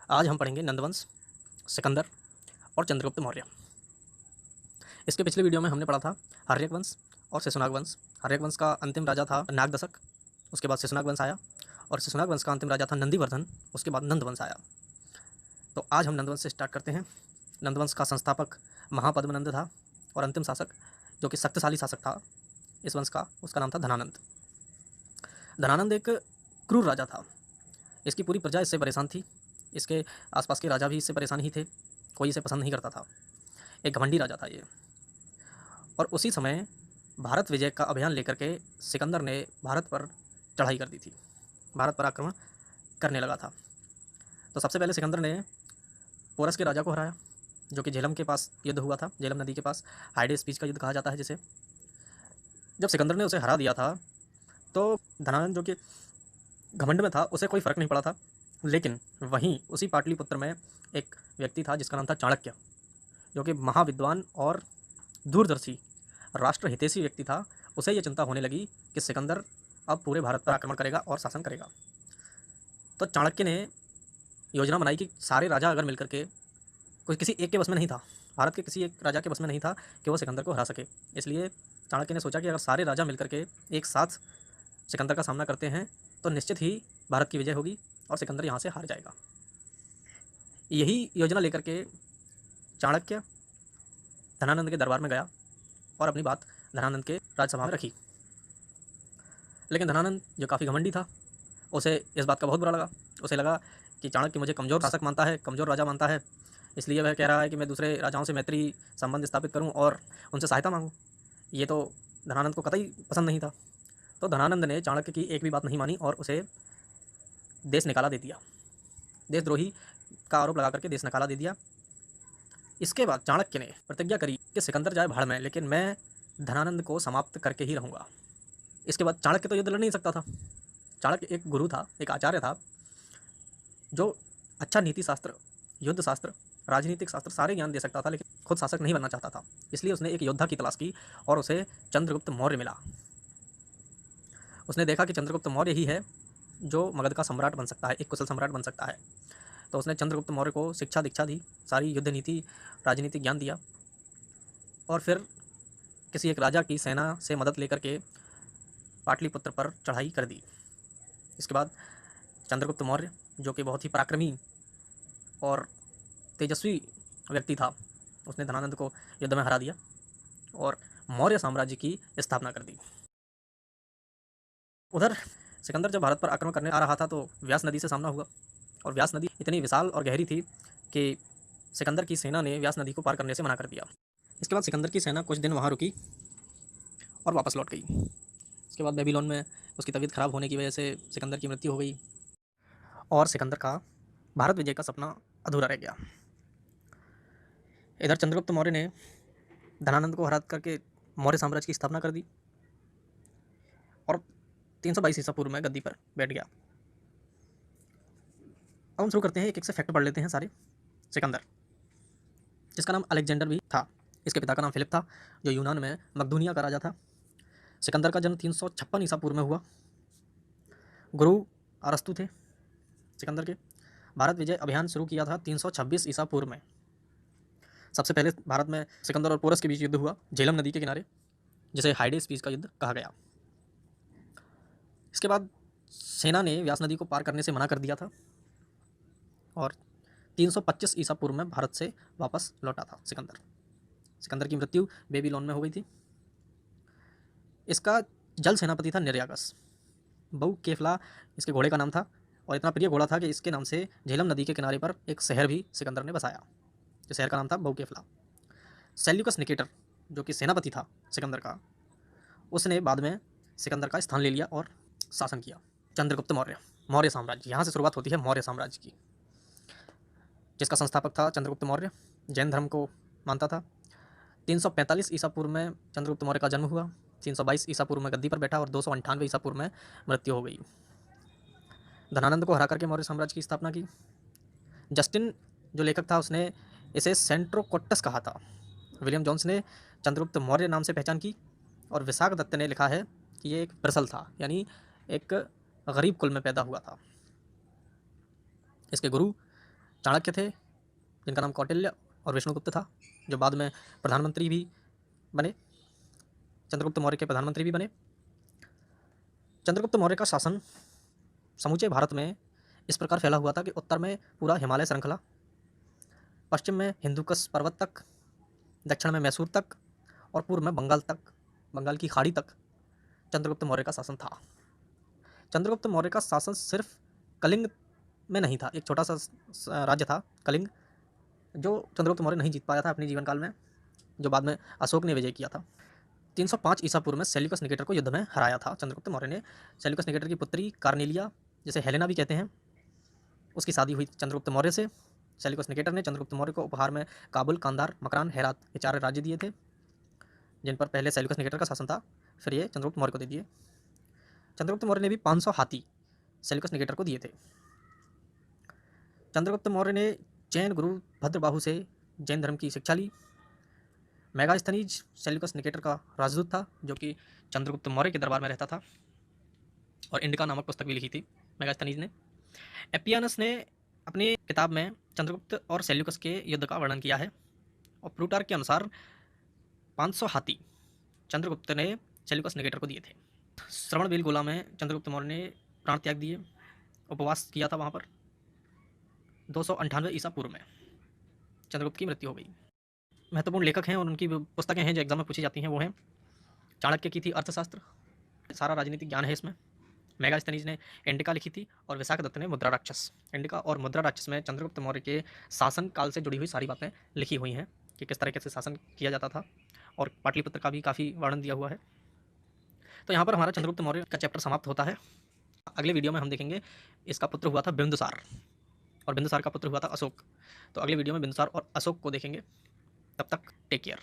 आज हम पढ़ेंगे नंदवंश, सिकंदर और चंद्रगुप्त मौर्य। इसके पिछले वीडियो में हमने पढ़ा था हर्यक वंश और शिशुनाग वंश। हर्यक वंश का अंतिम राजा था नागदशक, उसके बाद शिशुनाग वंश आया, और शिशुनाग वंश का अंतिम राजा था नंदीवर्धन, उसके बाद नंदवंश आया। तो आज हम नंदवंश से स्टार्ट करते हैं। नंदवंश का संस्थापक महापद्मनंद था, और अंतिम शासक जो कि शक्तिशाली शासक था इस वंश का, उसका नाम था धनानंद। धनानंद एक क्रूर राजा था। इसकी पूरी प्रजा इससे परेशान थी, इसके आसपास के राजा भी इससे परेशान ही थे, कोई इसे पसंद नहीं करता था। एक घमंडी राजा था ये। और उसी समय भारत विजय का अभियान लेकर के सिकंदर ने भारत पर चढ़ाई कर दी थी, भारत पर आक्रमण करने लगा था। तो सबसे पहले सिकंदर ने पोरस के राजा को हराया, जो कि झेलम के पास युद्ध हुआ था, झेलम नदी के पास हाइडेस्पीच का युद्ध कहा जाता है जिसे। जब सिकंदर ने उसे हरा दिया था तो धनानंद, जो कि घमंड में था, उसे कोई फर्क नहीं पड़ा था। लेकिन वहीं उसी पाटलिपुत्र में एक व्यक्ति था जिसका नाम था चाणक्य, जो कि महाविद्वान और दूरदर्शी राष्ट्र हितैषी व्यक्ति था। उसे ये चिंता होने लगी कि सिकंदर अब पूरे भारत पर आक्रमण करेगा और शासन करेगा। तो चाणक्य ने योजना बनाई कि सारे राजा अगर मिलकर के, कोई किसी एक के बस में नहीं था, भारत के किसी एक राजा के बस में नहीं था कि वो सिकंदर को हरा सके। इसलिए चाणक्य ने सोचा कि अगर सारे राजा मिलकर के एक साथ सिकंदर का सामना करते हैं तो निश्चित ही भारत की विजय होगी और सिकंदर यहाँ से हार जाएगा। यही योजना लेकर के चाणक्य धनानंद के दरबार में गया और अपनी बात धनानंद के राजसभा में रखी। लेकिन धनानंद, जो काफ़ी घमंडी था, उसे इस बात का बहुत बुरा लगा। उसे लगा कि चाणक्य मुझे कमज़ोर शासक मानता है, कमज़ोर राजा मानता है, इसलिए वह कह रहा है कि मैं दूसरे राजाओं से मैत्री संबंध स्थापित करूं और उनसे सहायता मांगूं। ये तो धनानंद को कतई पसंद नहीं था। तो धनानंद ने चाणक्य की एक भी बात नहीं मानी और उसे देश निकाला दे दिया। देशद्रोही का आरोप लगा करके देश निकाला दे दिया। इसके बाद चाणक्य ने प्रतिज्ञा करी कि सिकंदर जाए भाड़ में, लेकिन मैं धनानंद को समाप्त करके ही रहूँगा। इसके बाद चाणक्य तो युद्ध लड़ नहीं सकता था। चाणक्य एक गुरु था, एक आचार्य था, जो अच्छा नीति शास्त्र, युद्ध शास्त्र, राजनीतिक शास्त्र सारे ज्ञान दे सकता था, लेकिन खुद शासक नहीं बनना चाहता था। इसलिए उसने एक योद्धा की तलाश की और उसे चंद्रगुप्त मौर्य मिला। उसने देखा कि चंद्रगुप्त मौर्य ही है जो मगध का सम्राट बन सकता है, एक कुशल सम्राट बन सकता है। तो उसने चंद्रगुप्त मौर्य को शिक्षा दीक्षा दी, सारी युद्ध नीति, राजनीतिक ज्ञान दिया, और फिर किसी एक राजा की सेना से मदद लेकर के पाटलिपुत्र पर चढ़ाई कर दी। इसके बाद चंद्रगुप्त मौर्य, जो कि बहुत ही पराक्रमी और तेजस्वी व्यक्ति था, उसने धनानंद को युद्ध में हरा दिया और मौर्य साम्राज्य की स्थापना कर दी। उधर सिकंदर जब भारत पर आक्रमण करने आ रहा था तो व्यास नदी से सामना हुआ, और व्यास नदी इतनी विशाल और गहरी थी कि सिकंदर की सेना ने व्यास नदी को पार करने से मना कर दिया। इसके बाद सिकंदर की सेना कुछ दिन वहाँ रुकी और वापस लौट गई। इसके बाद बेबीलोन में उसकी तबीयत खराब होने की वजह से सिकंदर की मृत्यु हो गई और सिकंदर का भारत विजय का सपना अधूरा रह गया। इधर चंद्रगुप्त मौर्य ने धनानंद को हरा करके मौर्य साम्राज्य की स्थापना कर दी और 322 ईसा पूर्व में गद्दी पर बैठ गया। अब हम शुरू करते हैं, एक एक से फैक्ट पढ़ लेते हैं सारे। सिकंदर, जिसका नाम अलेक्जेंडर भी था, इसके पिता का नाम फिलिप था, जो यूनान में मकदूनिया का राजा था। सिकंदर का जन्म 356 ईसा पूर्व में हुआ। गुरु अरस्तु थे सिकंदर के। भारत विजय अभियान शुरू किया था 326 ईसा पूर्व में। सबसे पहले भारत में सिकंदर और पोरस के बीच युद्ध हुआ झेलम नदी के किनारे, जिसे हाइडेस्पीच का युद्ध कहा गया। इसके बाद सेना ने व्यास नदी को पार करने से मना कर दिया था और 325 ईसा पूर्व में भारत से वापस लौटा था सिकंदर। सिकंदर की मृत्यु बेबीलोन में हो गई थी। इसका जल सेनापति था निर्यागस। बहु केफला इसके घोड़े का नाम था, और इतना प्रिय घोड़ा था कि इसके नाम से झेलम नदी के किनारे पर एक शहर भी सिकंदर ने बसाया, जिस शहर का नाम था बहु केफला। सेल्यूकस निकेटर, जो कि सेनापति था सिकंदर का, उसने बाद में सिकंदर का स्थान ले लिया और शासन किया। चंद्रगुप्त मौर्य, मौर्य साम्राज्य, यहाँ से शुरुआत होती है मौर्य साम्राज्य की, जिसका संस्थापक था चंद्रगुप्त मौर्य। जैन धर्म को मानता था। 345 ईसा पूर्व में चंद्रगुप्त मौर्य का जन्म हुआ, 322 ईसा पूर्व में गद्दी पर बैठा और 298 ईसा पूर्व में मृत्यु हो गई। धनानंद को हरा करके मौर्य साम्राज्य की स्थापना की। जस्टिन, जो लेखक था, उसने इसे सेंट्रोकोट्टस कहा था। विलियम जोन्स ने चंद्रगुप्त मौर्य नाम से पहचान की, और विशाख दत्त ने लिखा है कि ये एक ब्रसल था, यानी एक गरीब कुल में पैदा हुआ था। इसके गुरु चाणक्य थे, जिनका नाम कौटिल्य और विष्णुगुप्त था, जो बाद में प्रधानमंत्री भी बने, चंद्रगुप्त मौर्य के प्रधानमंत्री भी बने। चंद्रगुप्त मौर्य का शासन समूचे भारत में इस प्रकार फैला हुआ था कि उत्तर में पूरा हिमालय श्रृंखला, पश्चिम में हिंदुकुश पर्वत तक, दक्षिण में मैसूर तक और पूर्व में बंगाल तक, बंगाल की खाड़ी तक चंद्रगुप्त मौर्य का शासन था। चंद्रगुप्त मौर्य का शासन सिर्फ कलिंग में नहीं था, एक छोटा सा राज्य था कलिंग, जो चंद्रगुप्त मौर्य नहीं जीत पाया था अपने जीवन काल में, जो बाद में अशोक ने विजय किया था। 305 ईसा पूर्व में सेल्यूकस निकेटर को युद्ध में हराया था चंद्रगुप्त मौर्य ने। सेल्यूकस निकेटर की पुत्री कार्नेलिया, जिसे हेलेना भी कहते हैं, उसकी शादी हुई चंद्रगुप्त मौर्य से। सेल्यूकस निकेटर ने चंद्रगुप्त मौर्य को उपहार में काबुल, कांधार, मकरान, हेरात ये 4 राज्य दिए थे, जिन पर पहले सेल्यूकस निकेटर का शासन था, फिर ये चंद्रगुप्त मौर्य को दे दिए। चंद्रगुप्त मौर्य ने भी 500 हाथी सेल्यूकस निकेटर को दिए थे। चंद्रगुप्त मौर्य ने जैन गुरु भद्रबाहु से जैन धर्म की शिक्षा ली। मेगास्थनीज सेल्यूकस निकेटर का राजदूत था, जो कि चंद्रगुप्त मौर्य के दरबार में रहता था, और इंडिका नामक पुस्तक भी लिखी थी मेगास्थनीज ने। एपियानस ने अपनी किताब में चंद्रगुप्त और सेल्यूकस के युद्ध का वर्णन किया है, और प्लूटार्क के अनुसार 500 हाथी चंद्रगुप्त ने सेल्यूकस निकेटर को दिए थे। श्रवणबेलगोला में चंद्रगुप्त मौर्य ने प्राण त्याग दिए, उपवास किया था वहाँ पर। 298 ईसा पूर्व में चंद्रगुप्त की मृत्यु हो गई। महत्वपूर्ण लेखक हैं और उनकी पुस्तकें हैं जो एग्जाम में पूछी जाती हैं, वो हैं चाणक्य की थी अर्थशास्त्र, सारा राजनीतिक ज्ञान है इसमें। मेगास्थनीज ने इंडिका लिखी थी, और विशाखदत्त ने मुद्रा राक्षस। इंडिका और मुद्रा राक्षस में चंद्रगुप्त मौर्य के शासन काल से जुड़ी हुई सारी बातें लिखी हुई हैं कि किस तरीके से शासन किया जाता था, और पाटलिपुत्र का भी काफ़ी वर्णन दिया हुआ है। तो यहाँ पर हमारा चंद्रगुप्त मौर्य का चैप्टर समाप्त होता है। अगले वीडियो में हम देखेंगे इसका पुत्र हुआ था बिंदुसार, और बिंदुसार का पुत्र हुआ था अशोक। तो अगले वीडियो में बिंदुसार और अशोक को देखेंगे। तब तक टेक केयर।